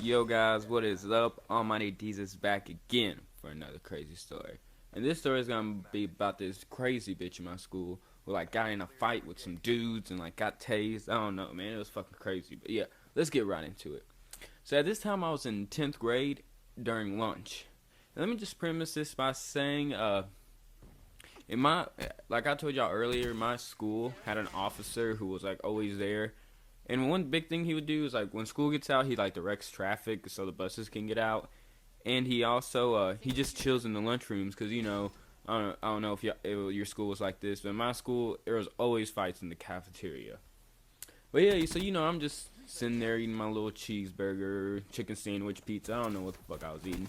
Yo guys, what is up? Almighty Dezus back again for another crazy story. And this story is gonna be about this crazy bitch in my school who like got in a fight with some dudes and like got tased. I don't know, man. It was fucking crazy. But yeah, let's get right into it. So at this time I was in 10th grade during lunch. And let me just premise this by saying, in my, like I told y'all earlier, my school had an officer who was like always there. And one big thing he would do is like when school gets out, he like directs traffic so the buses can get out. And he also he just chills in the lunchrooms because I don't know if your school was like this, but in my school there was always fights in the cafeteria. But yeah, so I'm just sitting there eating my little cheeseburger, chicken sandwich, pizza. I don't know what the fuck I was eating,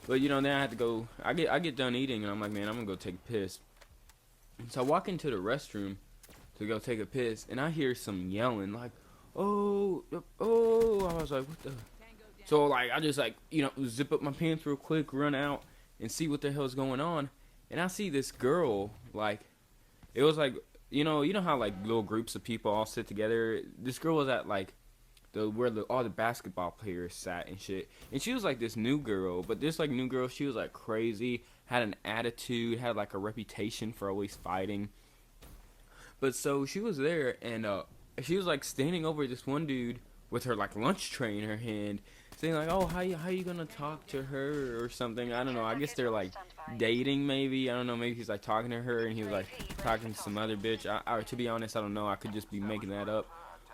but then I had to go. I get done eating and I'm like, man, I'm gonna go take a piss. And so I walk into the restroom to go take a piss, and I hear some yelling like, "Oh, oh!" I was like, "What the?" So like I just like zip up my pants real quick, run out, and see what the hell's going on. And I see this girl like, it was like you know how like little groups of people all sit together. This girl was at like where all the basketball players sat and shit. And she was like this new girl, but this like new girl, she was like crazy, had an attitude, had like a reputation for always fighting. But so she was there, and she was like standing over this one dude with her like lunch tray in her hand, saying like, "Oh, how you gonna talk to her or something?" I don't know. I guess they're like dating, maybe. I don't know. Maybe he's like talking to her, and he was like talking to some other bitch. To be honest, I don't know. I could just be making that up.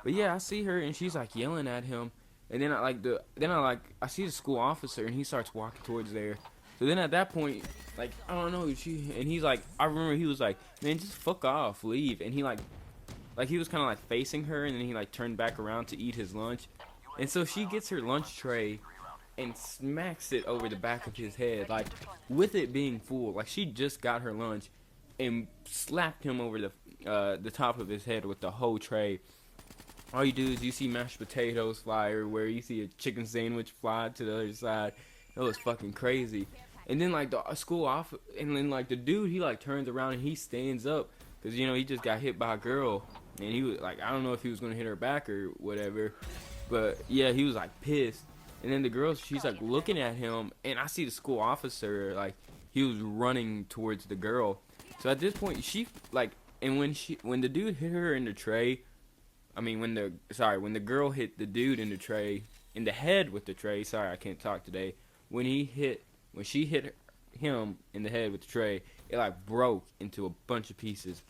But yeah, I see her, and she's like yelling at him, and then I see the school officer, and he starts walking towards there. So then at that point, like I don't know, he's like, I remember he was like, "Man, just fuck off, leave," and he like he was kind of like facing her, and then he like turned back around to eat his lunch, and so she gets her lunch tray and smacks it over the back of his head, like with it being full, like she just got her lunch, and slapped him over the top of his head with the whole tray. All you do is you see mashed potatoes fly everywhere, you see a chicken sandwich fly to the other side. It was fucking crazy. And then like the school off, and then like the dude, he like turns around and he stands up because he just got hit by a girl, and he was like, I don't know if he was gonna hit her back or whatever, but yeah, he was like pissed. And then the girl, she's like looking at him, and I see the school officer like he was running towards the girl. So at this point, she like, and when the dude hit her in the tray, I mean when the girl hit the dude in the tray in the head with the tray. Sorry, I can't talk today. When she hit him in the head with the tray, it like broke into a bunch of pieces.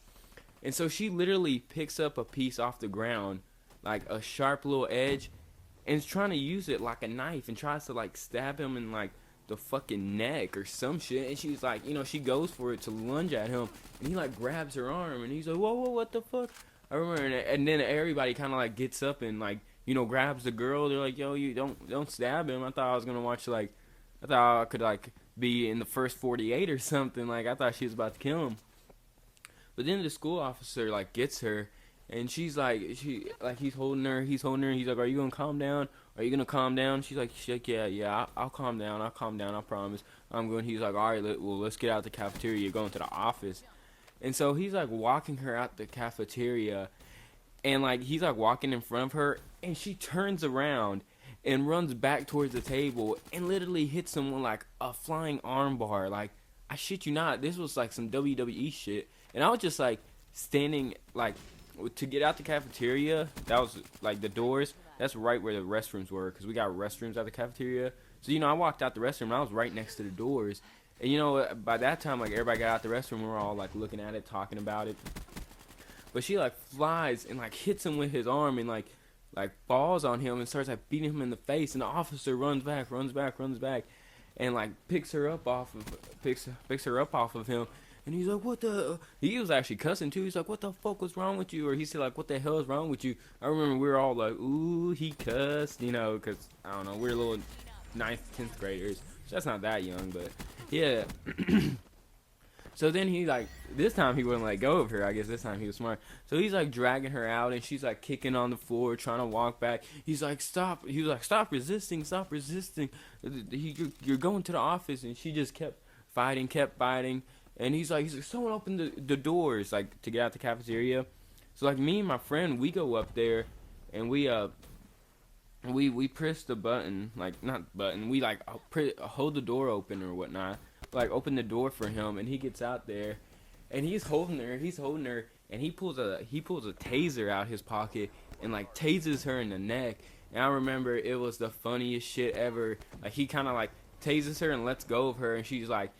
And so she literally picks up a piece off the ground, like a sharp little edge, and is trying to use it like a knife and tries to like stab him in like the fucking neck or some shit. And she's like, she goes for it to lunge at him, and he like grabs her arm, and he's like, whoa, what the fuck? I remember, and then everybody kind of like gets up and like, grabs the girl. They're like, yo, you don't stab him. I thought I was gonna watch like, I thought I could like be in the first 48 or something. Like I thought she was about to kill him. But then the school officer like gets her, and he's holding her, and he's like, "Are you gonna calm down? Are you gonna calm down?" She's like, "Yeah, I'll calm down. I promise. I'm going." He's like, "All right, let's get out the cafeteria. You're going to the office." And so he's like walking her out the cafeteria, and like he's like walking in front of her, and she turns around and runs back towards the table and literally hits someone like a flying armbar. Like, I shit you not, this was like some WWE shit. And I was just like standing like to get out the cafeteria. That was like the doors. That's right where the restrooms were, because we got restrooms at the cafeteria. So I walked out the restroom, and I was right next to the doors. And by that time, like everybody got out the restroom, we were all like looking at it, talking about it. But she like flies and like hits him with his arm, and like falls on him and starts like beating him in the face. And the officer runs back, and like picks her up off of him. And he's like, what the? He was actually cussing too. He's like, what the fuck was wrong with you? Or he said like, what the hell is wrong with you? I remember we were all like, ooh, he cussed, because I don't know, we're little 9th, 10th graders. So that's not that young, but yeah. So then he like, this time he wouldn't let go of her. I guess this time he was smart. So he's like dragging her out, and she's like kicking on the floor, trying to walk back. He's like, stop. He was like, stop resisting. You're going to the office. And she just kept fighting. And he's like, someone open the doors, like, to get out the cafeteria. So like me and my friend, we go up there, and we we press the button, like not button, we like hold the door open or whatnot, like open the door for him, and he gets out there, and he's holding her, and he pulls a taser out his pocket and like tases her in the neck. And I remember it was the funniest shit ever. Like he kind of like tases her and lets go of her, and she like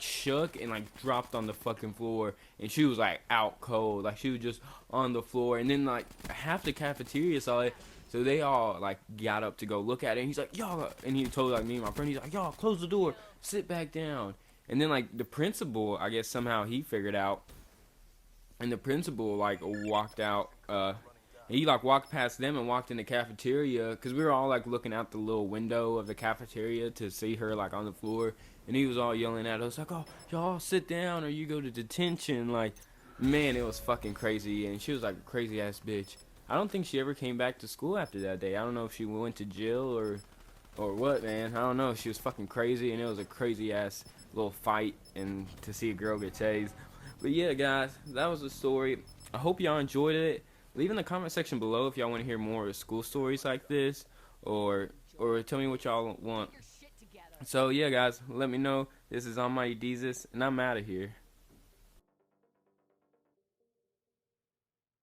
shook and like dropped on the fucking floor, and she was like out cold, like she was just on the floor. And then like half the cafeteria saw it, so they all like got up to go look at it. And he's like, y'all, and he told like me and my friend, he's like, y'all close the door, sit back down. And then like the principal, I guess somehow he figured out, and the principal like walked out. He like walked past them and walked in the cafeteria, because we were all like looking out the little window of the cafeteria to see her like on the floor. And he was all yelling at us like, oh, y'all sit down or you go to detention. Like, man, it was fucking crazy. And she was like a crazy ass bitch. I don't think she ever came back to school after that day. I don't know if she went to jail or what, man. I don't know. She was fucking crazy, and it was a crazy ass little fight, and to see a girl get tased. But yeah, guys, that was the story. I hope y'all enjoyed it. Leave in the comment section below if y'all want to hear more school stories like this, or tell me what y'all want. So yeah, guys, let me know. This is Almighty Dezus, and I'm out of here.